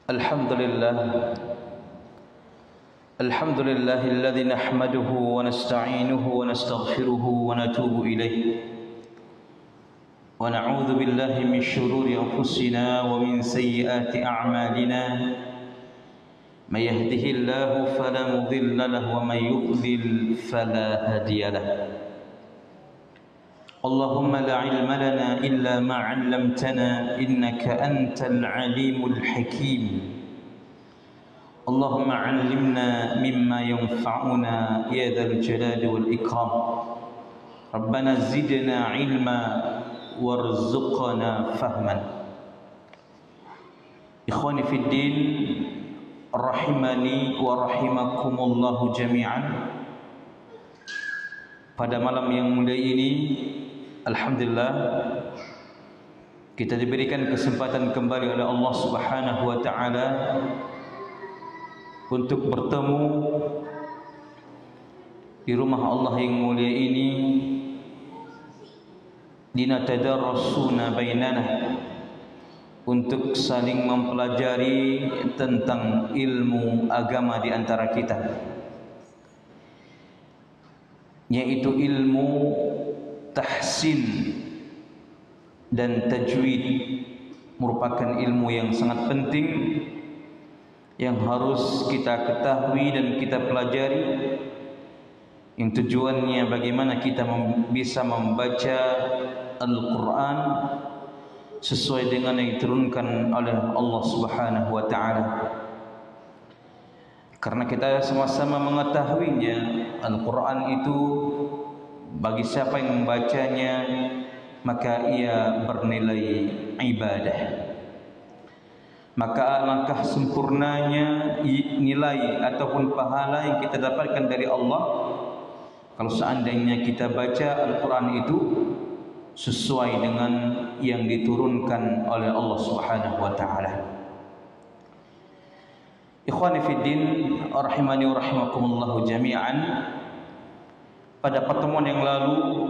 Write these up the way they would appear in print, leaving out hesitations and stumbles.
الحمد لله الذي نحمده ونستعينه ونستغفره ونتوب إليه ونعوذ بالله من شرور أنفسنا ومن سيئات أعمالنا من يهده الله فلا مضل له ومن يضلل فلا هادي له اللهم لا علم لنا إلا ما علمتنا إنك أنت العليم الحكيم اللهم علمنا مما ينفعنا يا ذا الجلال والإكرام ربنا زدنا علما وارزقنا فهما إخواني في الدين rahimani wa rahimakumullahu jami'an. Pada malam yang mulia ini alhamdulillah kita diberikan kesempatan kembali oleh Allah Subhanahu wa taala untuk bertemu di rumah Allah yang mulia ini, dinatadarrasuna bainana, untuk saling mempelajari tentang ilmu agama di antara kita, yaitu ilmu tahsin dan tajwid. Merupakan ilmu yang sangat penting yang harus kita ketahui dan kita pelajari, yang tujuannya bagaimana kita bisa membaca Al-Quran sesuai dengan yang diturunkan oleh Allah Subhanahu wa taala. Karena kita sama-sama mengetahuinya, Al-Quran itu bagi siapa yang membacanya maka ia bernilai ibadah. Maka alangkah sempurnanya nilai ataupun pahala yang kita dapatkan dari Allah kalau seandainya kita baca Al-Quran itu sesuai dengan yang diturunkan oleh Allah Subhanahu wa taala. Ikhwani fid din, rahimani wa rahimakumullah jami'an. Pada pertemuan yang lalu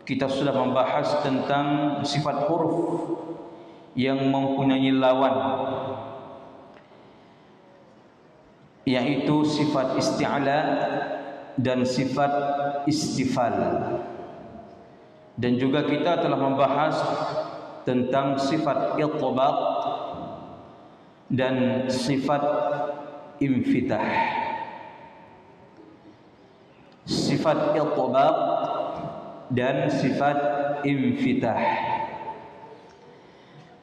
kita sudah membahas tentang sifat huruf yang mempunyai lawan, yaitu sifat isti'la dan sifat istifal. Dan juga kita telah membahas tentang sifat itbaq dan sifat infitah. Sifat itbaq dan sifat infitah.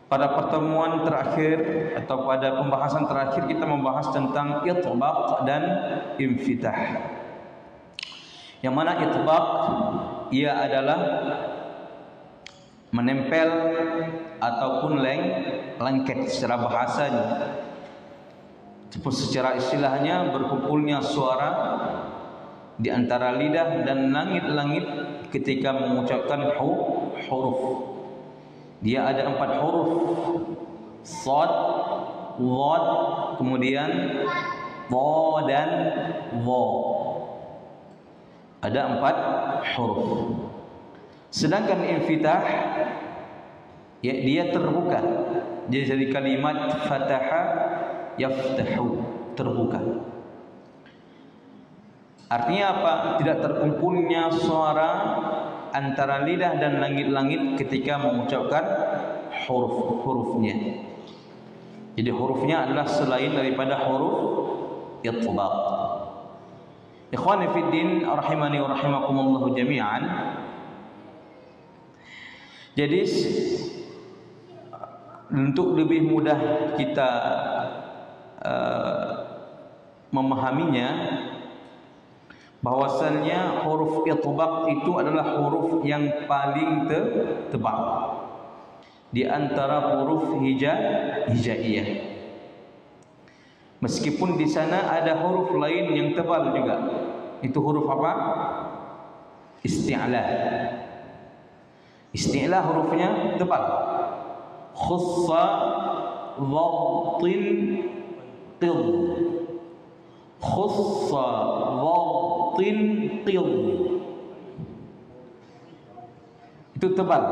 Pada pertemuan terakhir atau pada pembahasan terakhir kita membahas tentang itbaq dan infitah. Yang mana itbaq ia adalah menempel ataupun lengket secara bahasanya. Secara istilahnya berkumpulnya suara di antara lidah dan langit-langit ketika mengucapkan huruf. Dia ada 4 huruf: shad, dhad, kemudian dha dan dha. Ada 4 huruf. Sedangkan infitah ya, dia terbuka. Dia jadi kalimat fataha yaftahu, terbuka. Artinya apa? Tidak terkumpulnya suara antara lidah dan langit-langit ketika mengucapkan huruf-hurufnya. Jadi hurufnya adalah selain daripada huruf itbaq. Ikhwani fid din, rahimani wa rahimakumullah jami'an. Jadi untuk lebih mudah kita memahaminya, bahwasannya huruf itbaq itu adalah huruf yang paling tebal di antara huruf hijaiyah. Meskipun di sana ada huruf lain yang tebal juga. Itu huruf apa? Isti'la. Isti'la hurufnya tebal. Khussa dhabtin qid. Khussa dhabtin qid. Itu tebal.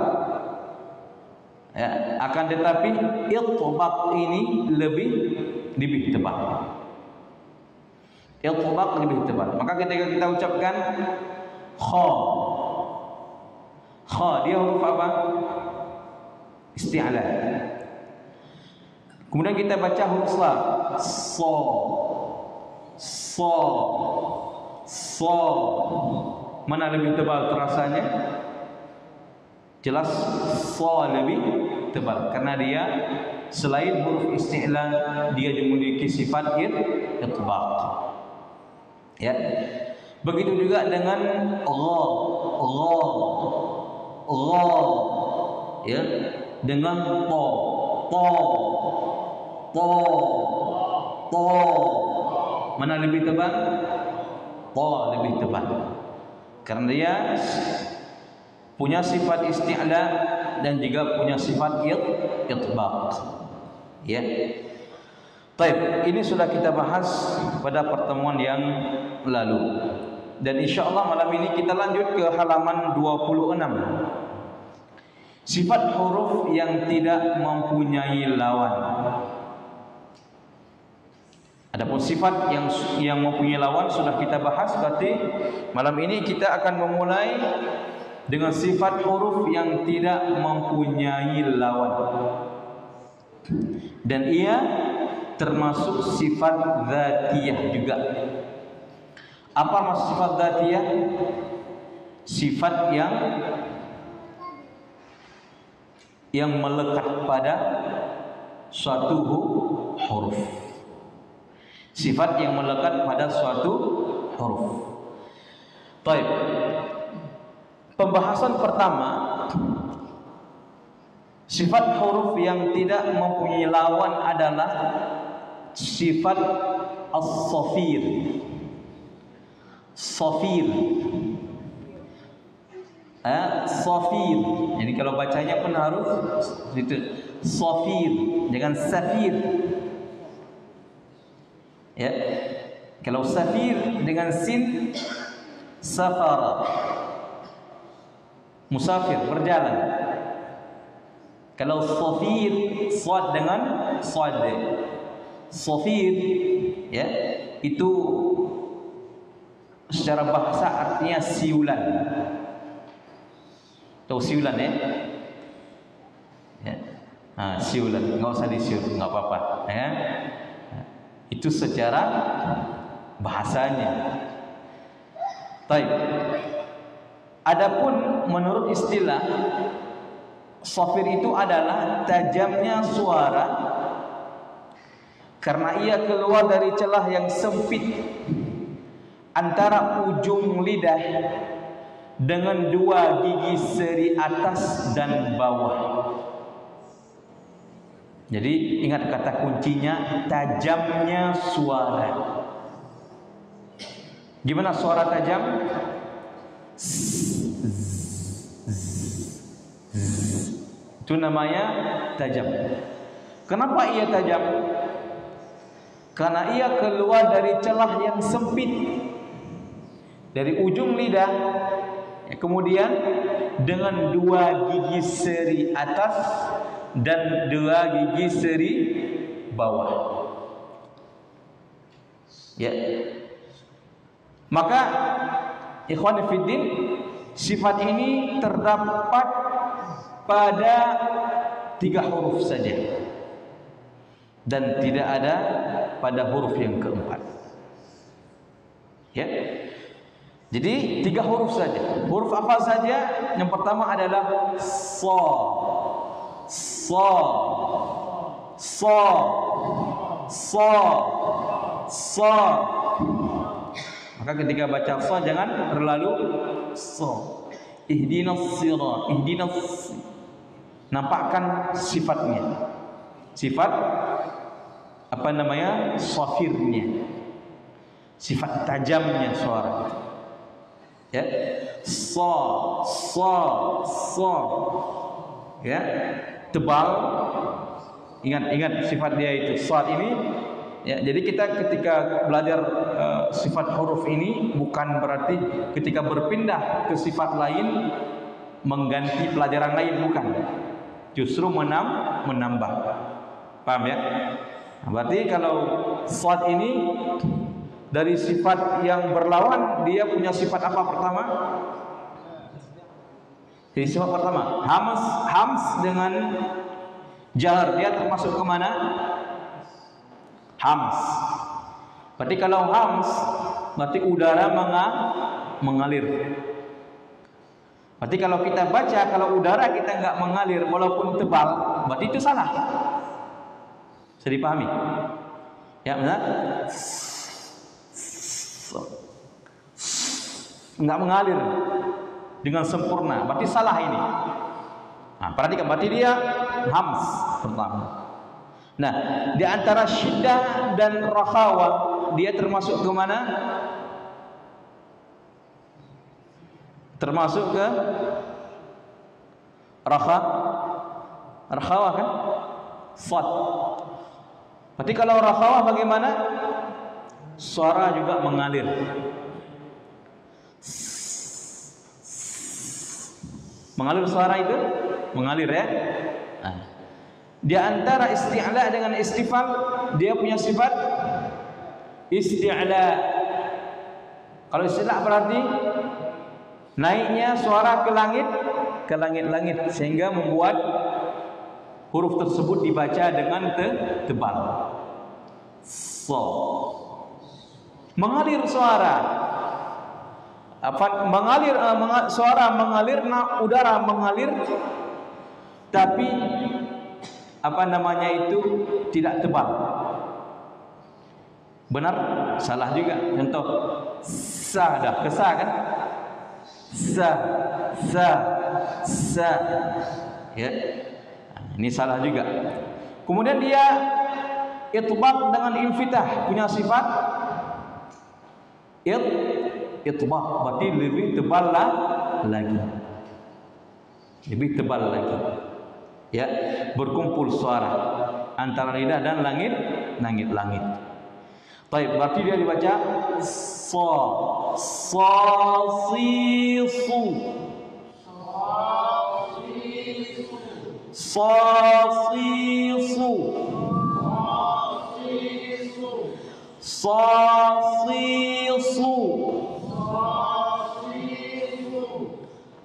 Ya, akan tetapi itbaq ini lebih tebal. Itbaq lebih tebal. Maka ketika kita ucapkan kha, dia huruf apa? Isti'la. Kemudian kita baca huruf sa, so. Mana lebih tebal terasanya? Jelas so lebih tebal karena dia selain huruf isti'la dia memiliki sifat itbaq. Ya. Begitu juga dengan gha. Ya, dengan to. Mana lebih tebal? To lebih tebal. Karena dia punya sifat isti'la dan juga punya sifat itbaq. Ya. Baik, ini sudah kita bahas pada pertemuan yang lalu. Dan insyaallah malam ini kita lanjut ke halaman 26. Sifat huruf yang tidak mempunyai lawan. Adapun sifat yang mempunyai lawan sudah kita bahas, berarti malam ini kita akan memulai dengan sifat huruf yang tidak mempunyai lawan. Dan ia termasuk sifat dzatiyah juga. Apa maksud sifat dzatiyah? Sifat yang melekat pada suatu huruf. Sifat yang melekat pada suatu huruf. Baik. Pembahasan pertama, sifat huruf yang tidak mempunyai lawan adalah sifat as-safir. Safir. Safir. Jadi kalau bacanya pun harus itu safir, jangan safir. Ya. Kalau safir dengan sin, safara. Musafir, berjalan. Kalau safir, sad dengan sad. Safir, ya, itu secara bahasa artinya siulan. Tahu siulan ya? Ya. Siulan, enggak usah disiul, enggak apa-apa, ya. Itu secara bahasanya. Baik. Adapun menurut istilah, safir itu adalah tajamnya suara karena ia keluar dari celah yang sempit antara ujung lidah dengan dua gigi seri atas dan bawah. Jadi ingat kata kuncinya, tajamnya suara. Gimana suara tajam? Itu namanya tajam. Kenapa ia tajam? Karena ia keluar dari celah yang sempit, dari ujung lidah, kemudian dengan dua gigi seri atas dan dua gigi seri bawah. Ya. Maka ikhwan fillah, sifat ini terdapat pada 3 huruf saja dan tidak ada pada huruf yang keempat. Ya. Jadi 3 huruf saja. Huruf apa saja? Yang pertama adalah sa. Sa. Sa. Sa. Sa. Maka ketika baca sa jangan terlalu sa. Ihdinas sirat. Ihdinas. Nampakkan sifatnya. Sifat apa namanya? Safirnya. Sifat tajamnya suara. Ya, sa, ya, tebal. Ingat sifat dia itu sad ini. Ya, jadi kita ketika belajar sifat huruf ini bukan berarti ketika berpindah ke sifat lain mengganti pelajaran lain, bukan. justru menambah. Paham ya? Nah, berarti kalau shad ini dari sifat yang berlawan, dia punya sifat apa pertama? Jadi sifat pertama, hams dengan jahar, dia termasuk ke mana? Hams. Berarti kalau hams, berarti udara mengalir. Berarti kalau kita baca, kalau udara kita enggak mengalir walaupun tebal, berarti itu salah. Bisa dipahami? Ya, benar? Enggak mengalir dengan sempurna, berarti salah ini. Nah, perhatikan, berarti dia hams pertama. Nah, di antara syiddah dan rakhawa, dia termasuk ke mana? Termasuk ke rakhawa kan? Shad. Berarti kalau rakhawa bagaimana? Suara juga mengalir. Mengalir suara itu? Mengalir ya. Nah, di antara isti'la dengan istifal, dia punya sifat isti'la. Kalau isti'la berarti naiknya suara ke langit sehingga membuat huruf tersebut dibaca dengan tebal. So, mengalir suara. Mengalir suara mengalir, udara mengalir, tapi apa namanya itu tidak tebal. Benar? Salah juga. Contoh, sa, dah kesa kan? Sa. Ya. Ini salah juga. Kemudian dia itbaq dengan infitah, punya sifat itbaq, berarti lebih tebal lagi. Lebih tebal lagi. Ya, berkumpul suara antara lidah dan langit. Baik, berarti dia dibaca sa, si, su. Sasisu.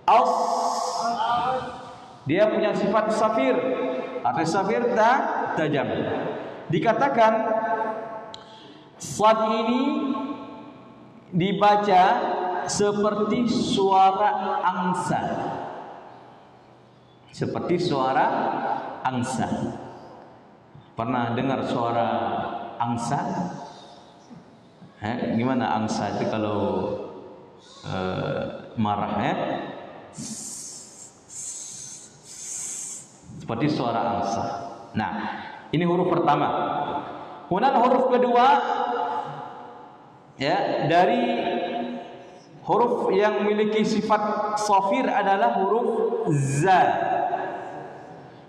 As. Dia punya sifat safir. Arti safir tajam. Dikatakan shad ini dibaca seperti suara angsa. Seperti suara angsa. Pernah dengar suara angsa? Gimana angsa itu kalau marah? Seperti suara angsa. Nah, ini huruf pertama. Kemudian huruf kedua, ya, dari huruf yang memiliki sifat shafir adalah huruf za.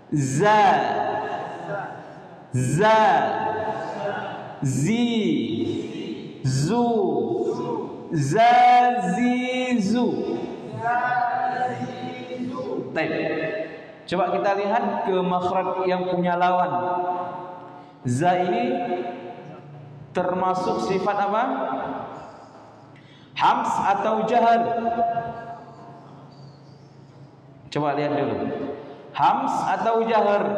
Za, zi, zu, zu. Baik. Coba kita lihat ke makhraj yang punya lawan. Za ini termasuk sifat apa? Hams atau jahar? Coba lihat dulu. Hams atau jahar?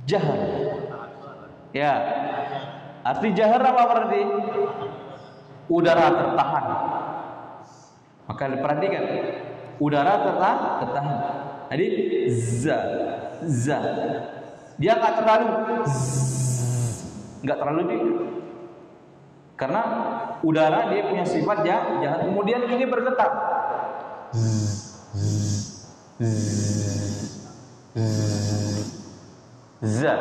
Jahar. Ya. Arti jahar apa berarti? Udara tertahan. Maka diperhatikan. Udara tertahan. Jadi za. Dia enggak terlalu karena udara dia punya sifat jahar. Kemudian ini bergetar. Za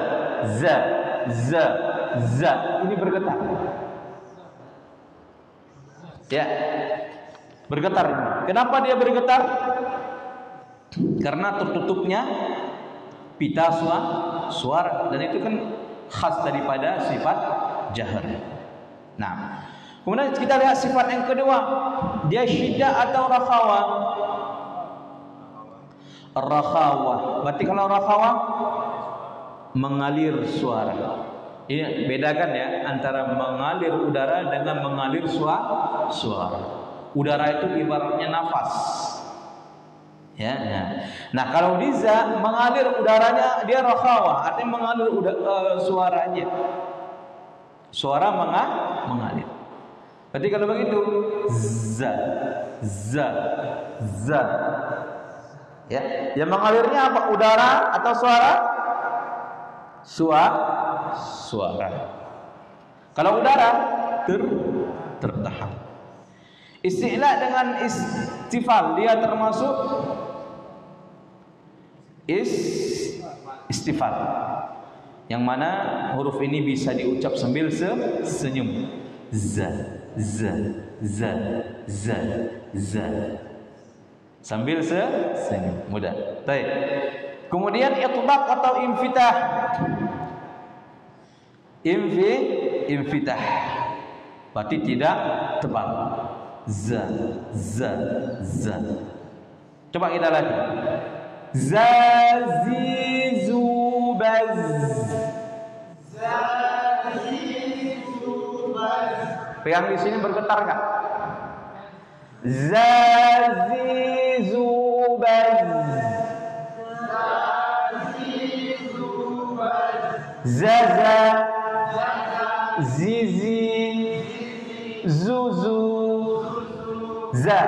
ini bergetar. Ya. Bergetar. Kenapa dia bergetar? Karena tertutupnya pita suara, dan itu kan khas daripada sifat jahar. Nah, kemudian kita lihat sifat yang kedua, dia syiddah atau rakhawa. Rakhawah. Berarti kalau rakhawah mengalir suara. Ini bedakan ya antara mengalir udara dengan mengalir suara. Udara itu ibaratnya nafas. Ya. Nah, kalau diza mengalir udaranya dia rakhawah, artinya mengalir suaranya. Suara mengalir. Berarti kalau begitu za. Ya, yang mengalirnya apa? Udara atau suara? Suara. Kalau udara tertahan. Isti'la dengan istifal dia termasuk istifal. Yang mana huruf ini bisa diucap sambil senyum. Za. Sambil senyum. Mudah. Baik. Kemudian itlaq atau infitah. Infitah. Berarti tidak tebal. Za. Coba kita lagi. Zazizubaz. Yang di sini bergetar enggak? Zazizubaz. Zaza. Zizi. Zuzu. Za.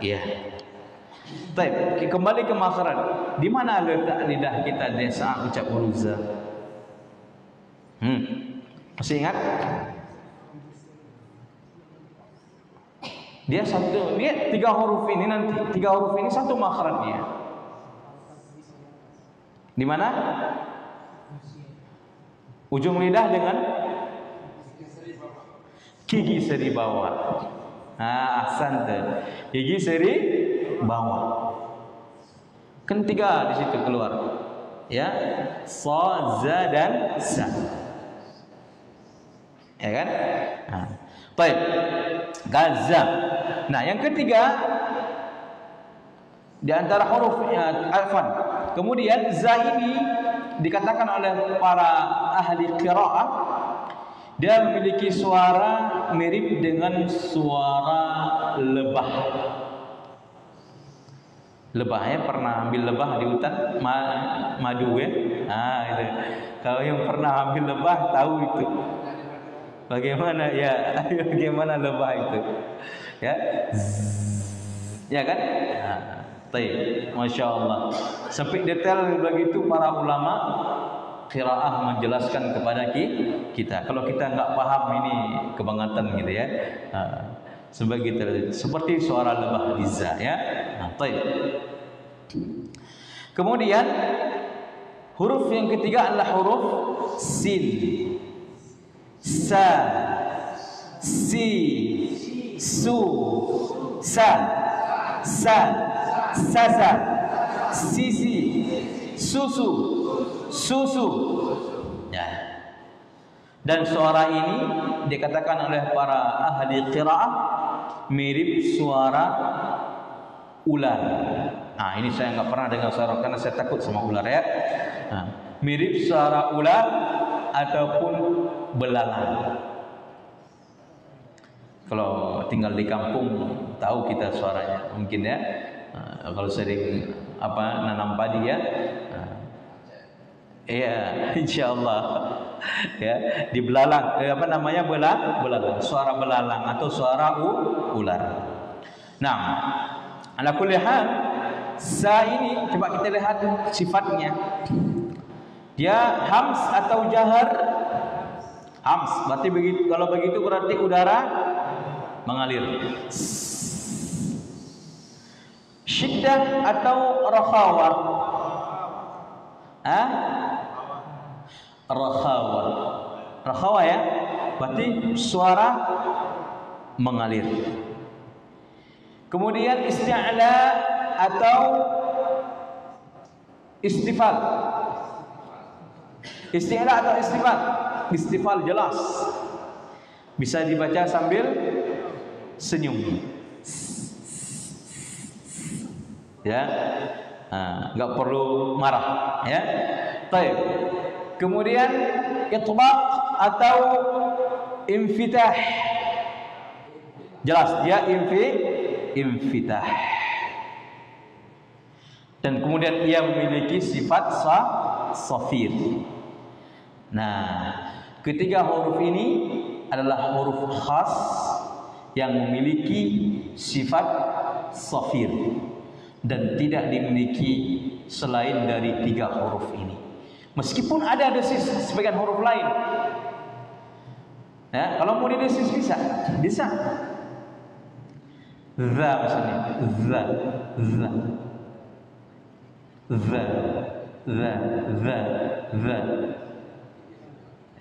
Ya. Baik, kembali ke makhraj. Di mana letak lidah kita di saat ucap huruf za? Masih ingat? Dia tiga huruf ini satu makhrajnya. Di mana? Ujung lidah dengan gigi seri bawah. Ahsan tuh. Gigi seri bawah. Kan tiga di situ keluar. Ya, sa, za dan sa. Ya kan? Baik. Gaza. Nah, yang ketiga di antara huruf alfan. Kemudian za ini dikatakan oleh para ahli qiraah dia memiliki suara mirip dengan suara lebah. Lebah ya, pernah ambil lebah di hutan madu ya. Itu. Kalau yang pernah ambil lebah tahu itu. Bagaimana ya? Bagaimana lebah itu? Ya. Ya kan? Baik, Masya Allah. Sampai detail begitu para ulama qiraah menjelaskan kepada kita. Kalau kita nggak paham ini kebangetan gitu ya. Seperti suara lebah di za ya. Baik. Kemudian huruf yang ketiga adalah huruf sin. Sa, si, su, sa, sasa, sisi, susu. Ya. Dan suara ini dikatakan oleh para ahli qiraah mirip suara ular. Nah, ini saya nggak pernah dengar suara karena saya takut sama ular ya. Mirip suara ular ataupun belalang. Kalau tinggal di kampung tahu kita suaranya mungkin ya. Kalau sering nanam padi ya. Iya, insyaallah. Ya, di belalang belalang, suara belalang atau suara ular. Nah, ala kulli hal sa ini coba kita lihat sifatnya. Dia hams atau jahar? Hams, berarti begitu. Kalau begitu berarti udara mengalir. Syiddah atau rakhawah? Rakhawah ya. Berarti suara mengalir. Kemudian isti'la atau istifal. Isti'la atau istifal? Istifal jelas. Bisa dibaca sambil senyum. Ya, nggak perlu marah. Ya, baik. Kemudian itbaq atau infitah. Jelas dia infitah. Dan kemudian ia memiliki sifat safir. Nah, ketiga huruf ini adalah huruf khas yang memiliki sifat safir dan tidak dimiliki selain dari tiga huruf ini. Meskipun ada sebagian huruf lain. Ya, kalau mau didesis bisa. Za misalnya, za.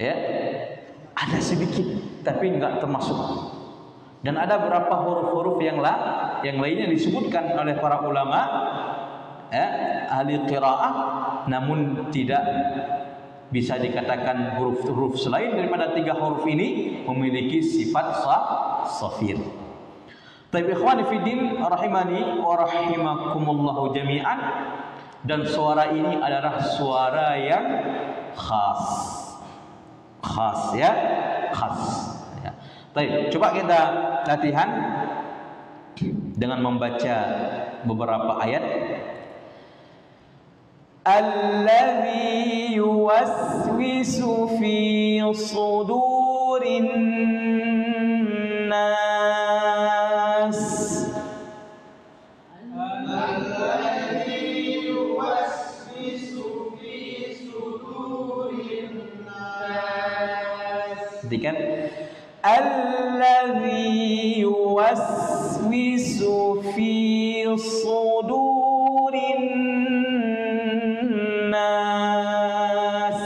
Ya, ada sedikit, tapi enggak termasuk. Dan ada beberapa huruf-huruf yang lainnya disebutkan oleh para ulama, ya, ahli qiraah, namun tidak bisa dikatakan huruf-huruf selain daripada tiga huruf ini memiliki sifat safir. Tapi ikhwani fiddin rahimani wa rahimakumullahu jami'an, dan suara ini adalah suara yang khas ya. Baik, coba kita latihan dengan membaca beberapa ayat. Alladzi yuwaswisu fi sudurin nas. Alladzi yuwaswisu fi sudurin nas. Dikan alladzi yuwaswisu fi sudurin nas.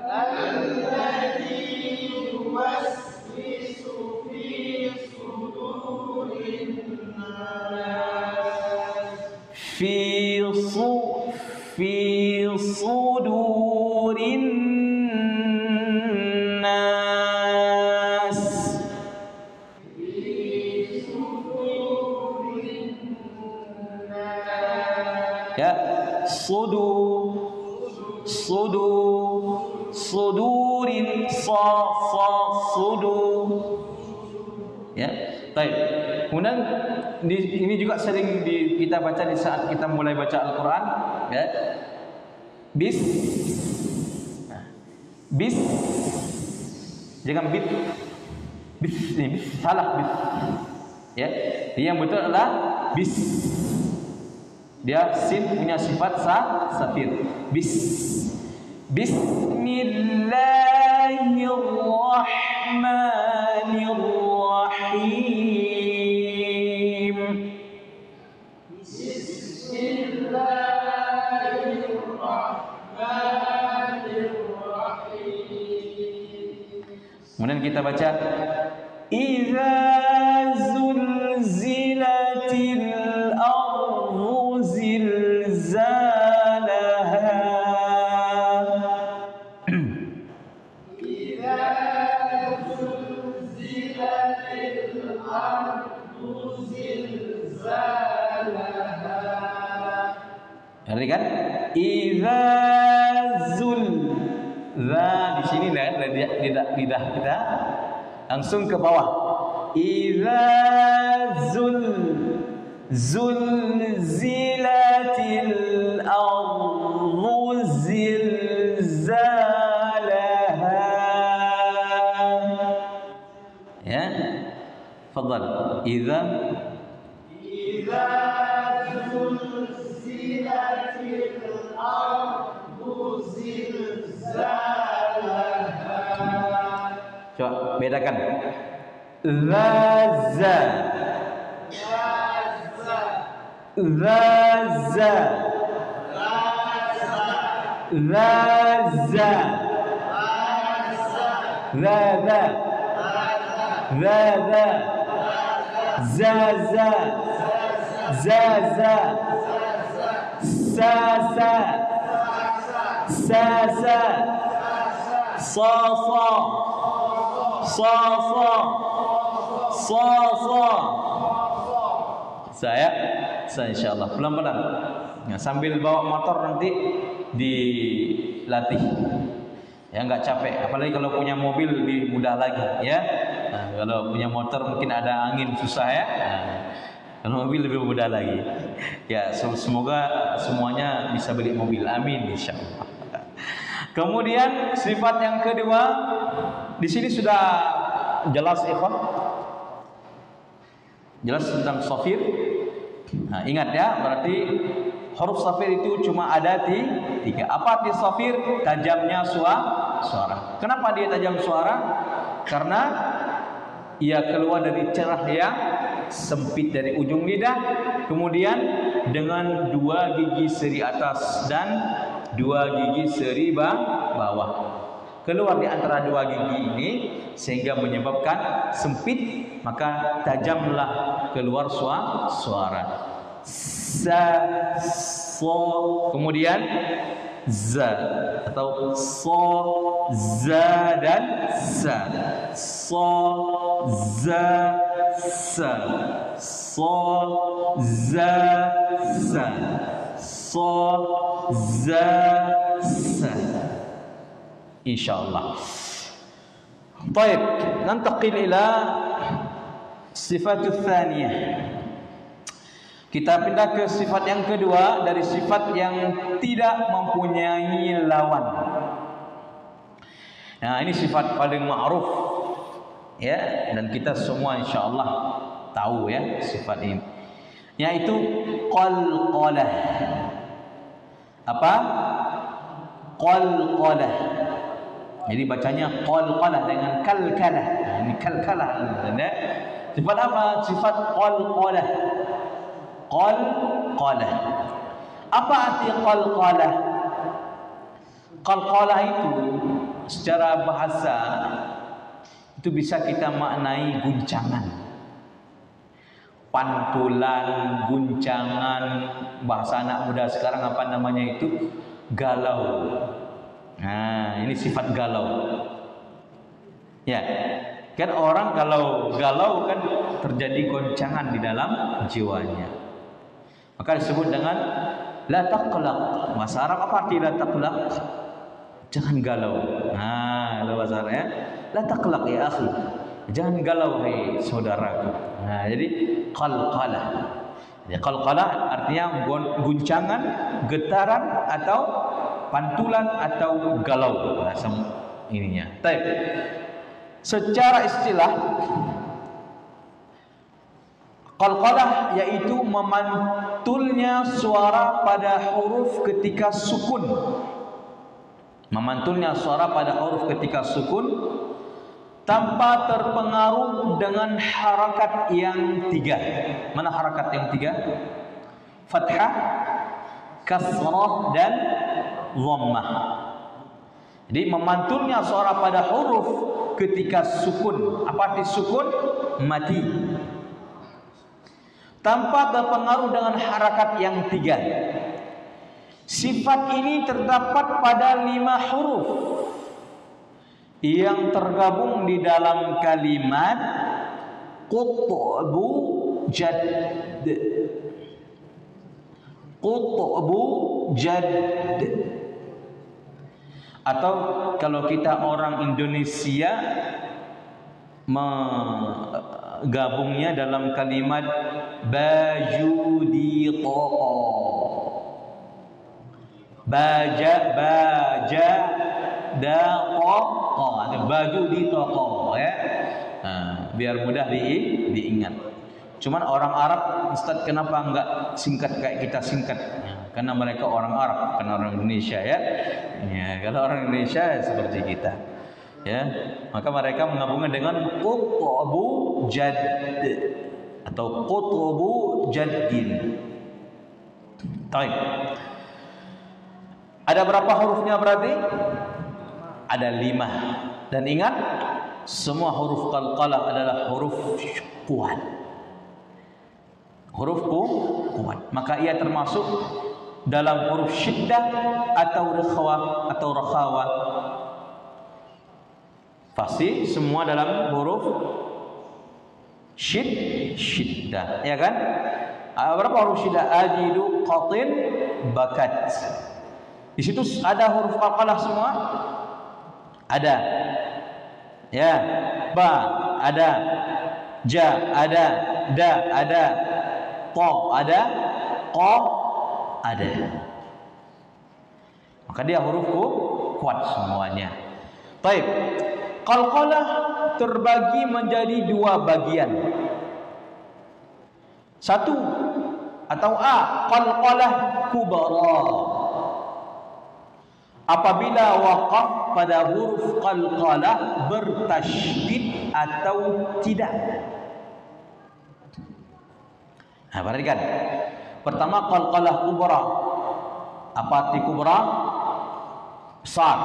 Alladzi yuwaswisu fi sudurin nas. Fi sudurin sudurin sudu. Ya, baik. Kemudian ini juga sering kita baca di saat kita mulai baca Al-Quran. Ya, bis, jangan bis, salah bis. Ya, yang betul adalah bis. Dia sin punya sifat safir. Bismillahirrahmanirrahim. Kemudian kita baca idza zulzilatil ardu zilzalaha. Idza zulzilatil ardu zilzalaha. Ngerti kan? Idza zul, za di sini lidah kita langsung ke bawah. Idza zulzilatil ardu zilzalaha. Ya, tafadhal. Idza zulzilatil ardu zilzalaha. Coba bedakan. Zaza. Saya insyaallah pelan-pelan. Ya, sambil bawa motor nanti dilatih. Ya nggak capek. Apalagi kalau punya mobil lebih mudah lagi ya. Nah, kalau punya motor mungkin ada angin susah ya. Nah, kalau mobil lebih mudah lagi. Ya semoga semuanya bisa beli mobil. Amin insyaallah. Kemudian sifat yang kedua di sini sudah jelas ikhwan. Jelas tentang safir. Nah, ingat ya, berarti huruf safir itu cuma ada tiga. Apa arti safir? Tajamnya suara. Kenapa dia tajam suara? Karena ia keluar dari cerah yang sempit dari ujung lidah, kemudian dengan dua gigi seri atas dan dua gigi seri bawah. Keluar di antara dua gigi ini sehingga menyebabkan sempit, maka tajamlah keluar suara. Sa, so, kemudian za atau so, za dan sa. So, za, sa. So, za, sa. So, za, sa. Insyaallah. Baik, nantaqil ila sifatul tsaniyah. Kita pindah ke sifat yang kedua dari sifat yang tidak mempunyai lawan. Nah, ini sifat paling ma'ruf ya, dan kita semua insyaallah tahu ya sifat ini. Yaitu qalqalah. Apa? Qalqalah. Jadi bacanya qalqalah dengan kalkalah. Nah, ini kalkalah. Sifat apa? Sifat qalqalah. Qalqalah. Apa arti qalqalah? Qalqalah itu secara bahasa itu bisa kita maknai guncangan, pantulan, guncangan. Bahasa anak muda sekarang apa namanya itu? Galau. Nah, ini sifat galau. Ya, kan orang kalau galau kan terjadi goncangan di dalam jiwanya. Maka disebut dengan la taqlaq. Bahasa Arab apa arti la taqlaq? Jangan galau. Nah, itu bahasa Arab ya. La taqlaq ya akhi. Jangan galau hai saudaraku. Nah, jadi qalqalah. Ya, qalqalah artinya guncangan, getaran atau pantulan atau galau. Nah, ininya. Baik. Secara istilah qalqalah yaitu memantulnya suara pada huruf ketika sukun. Memantulnya suara pada huruf ketika sukun tanpa terpengaruh dengan harakat yang tiga. Mana harakat yang tiga? Fathah, kasrah dan dhammah. Jadi memantulnya suara pada huruf ketika sukun. Apa arti sukun? Mati. Tanpa terpengaruh dengan harakat yang tiga. Sifat ini terdapat pada 5 huruf yang tergabung di dalam kalimat qutbu jadd. Qutbu jadd. Atau kalau kita orang Indonesia menggabungnya dalam kalimat baju di toko. Baja toko, baju di toko ya. Nah, biar mudah diingat. Cuman orang Arab, Ustaz, kenapa enggak singkat kayak kita singkat? Ya, karena mereka orang Arab, bukan orang Indonesia ya. Ya, kalau orang Indonesia seperti kita. Ya, maka mereka menggabungnya dengan qutbu jadd atau qutbu jaddin. Baik. Ada berapa hurufnya berarti? Ada 5. Dan ingat, semua huruf qalqalah adalah huruf kuat. Huruf kuat. Maka ia termasuk dalam huruf syiddah atau rakhawah. Pasti semua dalam huruf syiddah, ya kan? Berapa huruf syiddah? Ajidu, qatin, bakat. Di situ ada huruf qalqalah semua? Ada. Ya, ba ada, ja ada, da ada, ta ada, qa ada. Maka dia hurufku kuat semuanya. Baik. Qalqalah terbagi menjadi dua bagian. Satu atau A, qalqalah kubra. Apabila waqaf pada huruf qalqalah bertasydid atau tidak. Nah, perhatikan. Pertama qalqalah kubra. Apa arti kubra? Besar.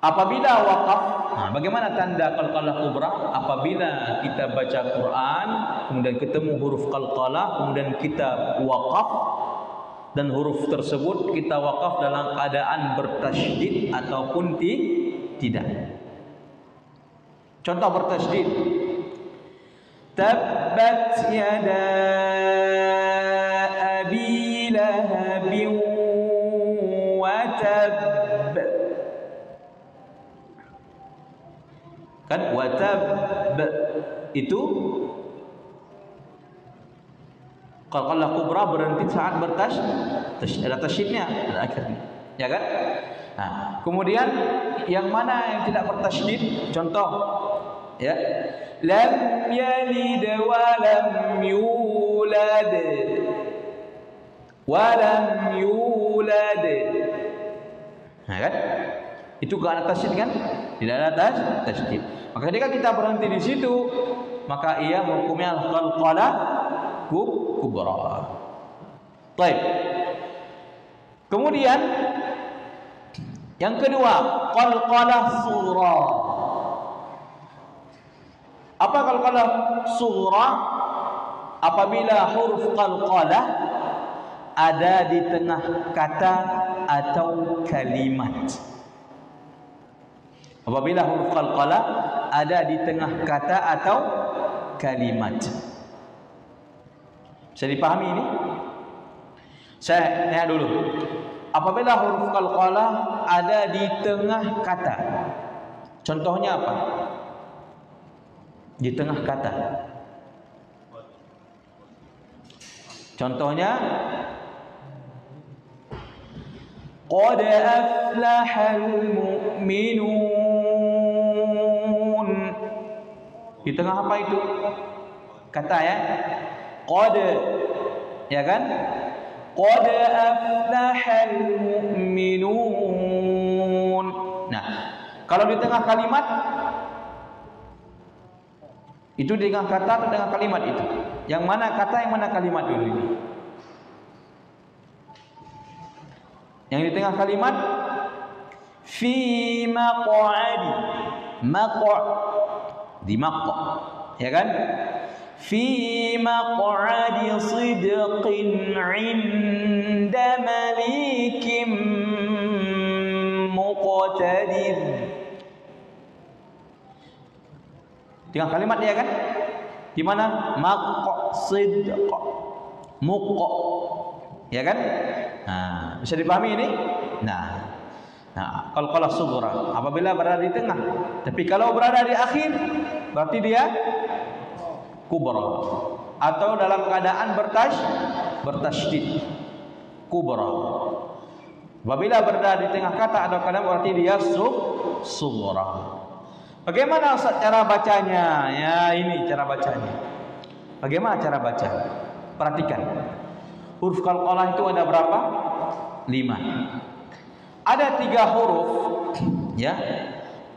Apabila waqaf, nah, bagaimana tanda qalqalah kubra? Apabila kita baca Quran, kemudian ketemu huruf qalqalah, kemudian kita waqaf, dan huruf tersebut kita waqaf dalam keadaan bertasydid ataupun tidak. Contoh bertasydid. Tabbat yada abi lahabin wa tab. Kan wa tab itu qalqalah kubra berhenti saat ada tasydidnya, ada akhirnya, ya kan? Nah, kemudian yang mana yang tidak bertasydid? Contoh, ya, lam yalid wa lam yulad, wa lam yulad. Nah, kan? Itu enggak ada tasydid kan? Tidak ada tasydid. Maka ketika kita berhenti di situ, maka ia hukumnya qalqalah kubra. Baik. Kemudian yang kedua, qalqalah sughra. Apa qalqalah sughra? Apabila huruf qalqalah ada di tengah kata atau kalimat. Apabila huruf qalqalah ada di tengah kata atau kalimat. Bisa dipahami ini? Saya tanya dulu. Apabila huruf qalqalah ada di tengah kata, contohnya apa? Di tengah kata. Contohnya, qad aflahal mu'minun. Di tengah apa itu? Kata, ya. Qad, ya kan? Qad aflahal mu'minun. Nah, kalau di tengah kalimat, itu di tengah kata atau dengan kalimat itu? Yang mana kata, yang mana kalimat dulu ini? Yang di tengah kalimat, fi maq'adi, di maq'a, ya kan? Fi maq'adi sidqin 'inda malikim muqtadir. Tengah kalimat, ya kan? Di mana? Maqsid, muqa, ya kan? Nah, bisa dipahami ini? Nah, qalqalah sughra apabila berada di tengah. Tapi kalau berada di akhir, berarti dia kubra. Atau dalam keadaan bertasydid, kubra. Apabila berada di tengah kata atau kalimat, berarti dia sughra. Bagaimana cara bacanya? Ya, ini cara bacanya. Bagaimana cara baca? Perhatikan. Huruf qalqalah itu ada berapa? 5. Ada 3 huruf, ya.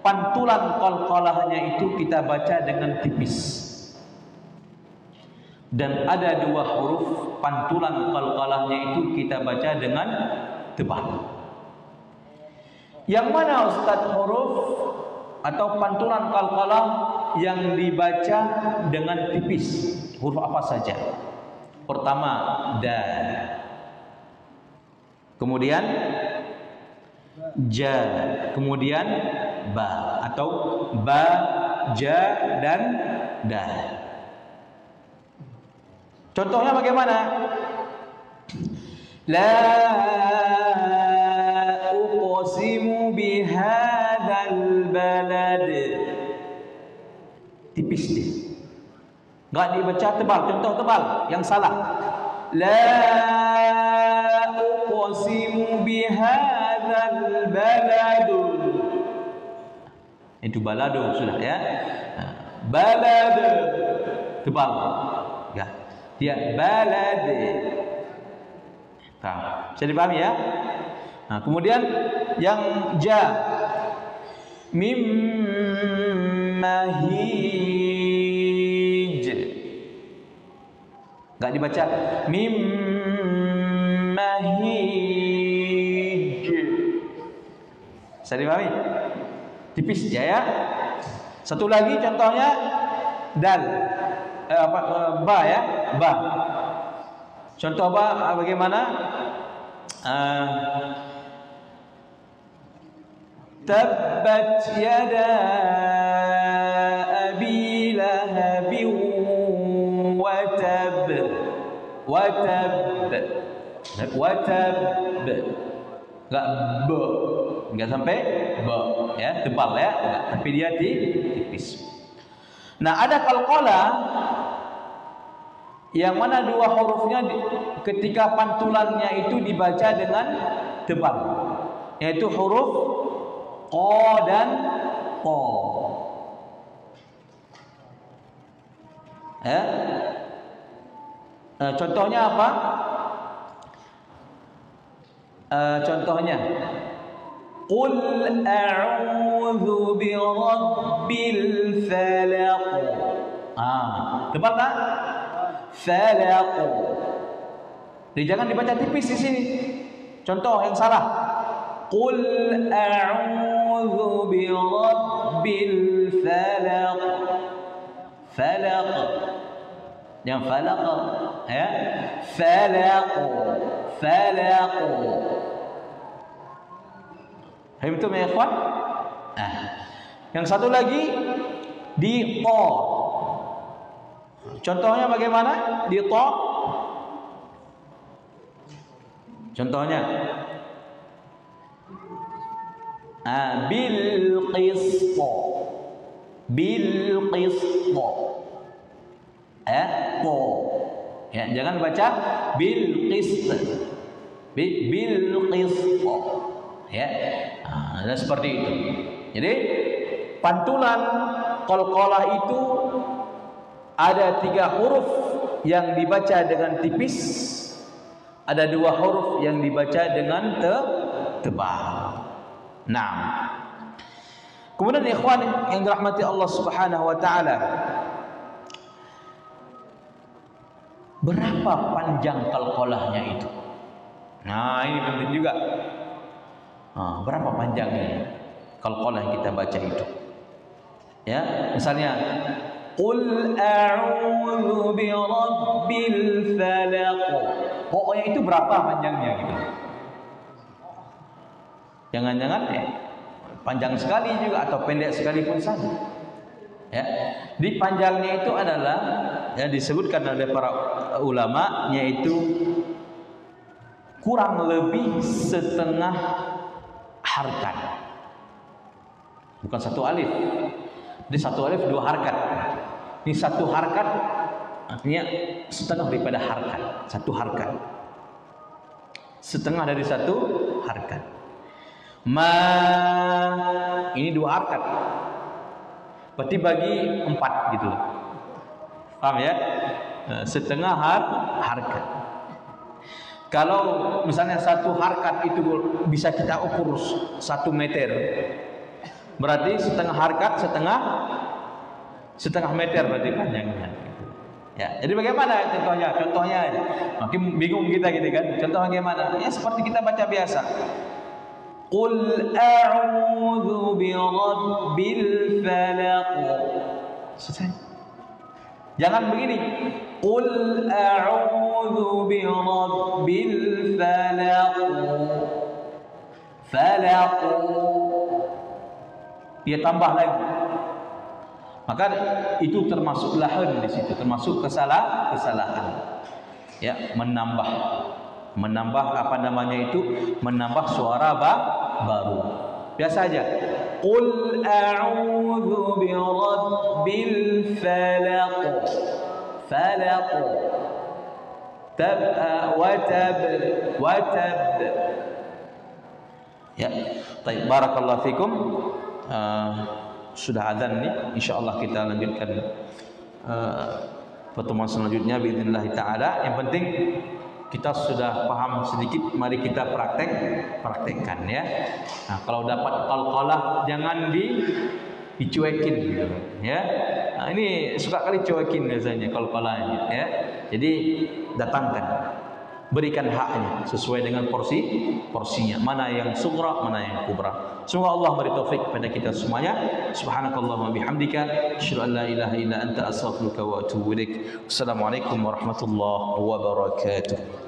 Pantulan qalqalahnya itu kita baca dengan tipis. Dan ada 2 huruf pantulan qalqalahnya itu kita baca dengan tebal. Yang mana Ustaz huruf atau pantulan qalqalah yang dibaca dengan tipis? Huruf apa saja? Pertama, dal. Kemudian ja, kemudian ba, atau ba, ja, dan dal. Contohnya bagaimana? La uqsimu bihadzal balad. Tipis dia. Enggak dibaca tebal, contoh tebal yang salah. La uqsimu bihadzal balad. Itu balado sudah ya. Balad tebal. Ya. Dia balad. Nah, bisa dipahami ya? Nah, kemudian yang ja mim mahij. Enggak dibaca mim mahij. Bisa dipahami? Tipis ya. Satu lagi contohnya dal. Ba ya, ba. Contoh ba bagaimana? Tabbat yada abi lahab wa tab. Enggak be. Enggak sampai be ya, tebal ya, enggak, tapi dia tipis. Nah, ada qalqalah yang mana dua hurufnya ketika pantulannya itu dibaca dengan tebal, yaitu huruf qa dan qa. Ya. Contohnya apa? Contohnya Qul a'udzu birabbil falaq. Tebal tak? Falaq. Jadi jangan dibaca tipis di sini. Contoh yang salah. Qul a'udzu birabbil falaq. Falaq. Yang falaq ya. Falaq. Falaq. Hai betul ya ikhwan? Yang satu lagi di qa. Contohnya bagaimana? Di qa. Contohnya bil qist. Bil qist. Qa. Ya, jangan baca bil qist. Bil qist. Ya. Dan seperti itu. Jadi pantulan qalqalah itu ada 3 huruf yang dibaca dengan tipis, ada 2 huruf yang dibaca dengan tebal. Nah, kemudian ikhwan yang dirahmati Allah Subhanahu wa taala, berapa panjang qalqalahnya itu? Nah, ini penting juga. Berapa panjangnya qalqalah yang kita baca itu? Ya, misalnya Qul a'udzu birabbil falaq. Pokoknya itu berapa panjangnya gitu. Jangan-jangan panjang sekali juga atau pendek sekali pun sama. Ya. Di panjangnya itu adalah yang disebutkan oleh para ulama, yaitu kurang lebih setengah harkat. Bukan 1 alif. Jadi 1 alif 2 harkat. Ini 1 harkat artinya setengah daripada harkat. 1 harkat. Setengah dari 1 harkat. Ma ini 2 harkat. Berarti bagi 4 gitu. Paham ya? Setengah harkat. Kalau misalnya 1 harkat itu bisa kita ukur 1 meter, berarti setengah harkat setengah meter berarti panjangnya. Ya, jadi bagaimana contohnya? Contohnya makin bingung kita gitu kan. Contoh bagaimana? Ya seperti kita baca biasa. Qul a'udzu birabbil falaq. Selesai. Jangan begini. Qul a'udzu birabbil falaq. Falaq. Dia tambah lagi. Maka itu termasuk lahan di situ, termasuk kesalahan. Ya, menambah apa namanya itu, menambah suara baru. Biasa aja. Qul a'udzu birabbil falaq. Falaq. Tab wa tab. Ya. Baik, barakallahu fikum. Sudah azan nih, insyaallah kita lanjutkan pertemuan selanjutnya biidznillah taala. Yang penting kita sudah paham sedikit, mari kita praktekkan ya. Nah, kalau dapat qalqalah jangan dicuekin gitu ya. Nah, ini suka kali cuekin biasanya qalqalahnya ya. Jadi datangkan, berikan haknya sesuai dengan porsinya, mana yang sughra, mana yang kubra. Semoga Allah beri taufik kepada kita semuanya. Subhanakallahumma bihamdika asyhadu an la ilaha illa anta astaghfiruka wa atubu ilaik. Assalamualaikum warahmatullahi wabarakatuh.